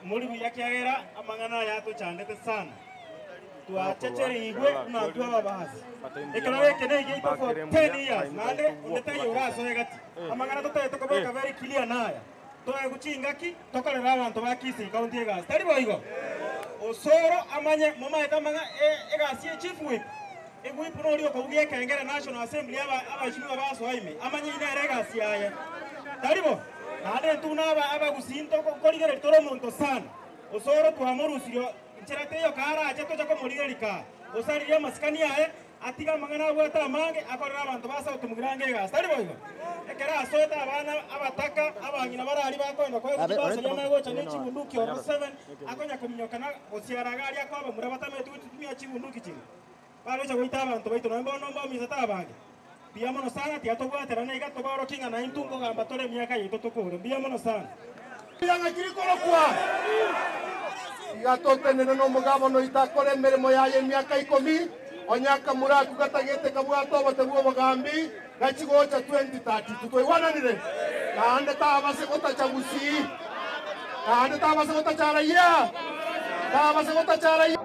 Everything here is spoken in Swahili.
Muribu yakiagera amangana yato chandete sana. Tuachechere igwe na tuwa bahasi. Ekalawe kene igito for 10 years. Nande unete yoraso egati. Amangana tote tokoboka very clear naya. Toa kuchingaki tokolera abantu bakisi county egas. Tari boigo. Osoro amanye mama ekamanga egasi chief whip. Egui puno ko ugie kengera National Assembly abashimu baso haime. Amanye ina egasi aya. Tari bo. Nade tunaba abagusinto koligere toro monto sana. Osoro tuamorusiro ncherate yo kara acha to chako morigerika. Osariria maskani yae atiga mangana bwata mange akorera abantu basa utumugirange gas. Tari boigo. Ekera asota abana abataka abangina barari bakoenda kwa kibasa yana gocha ne chibunduki ono 7 akonya kumnyokana osiaragari akwaba murabata metu tumia chibunduki chini. Baro cha goita abantu baito no mbo misata abange. Biamono sana tiatogwatera na igatogoro kinga na intungo gamba tore miaka yito tokore. Biamono sana. Yanga kirikoro kwa. Igatotenene no mugabo no itakore mirimo yaye miaka 10 onyaka muraku gatagete kabwato bateguo bagambi gachigocha 2030 tutwewananire kande tabase gotachagusii kande tabase gotacharaiya tabase gotacharaiya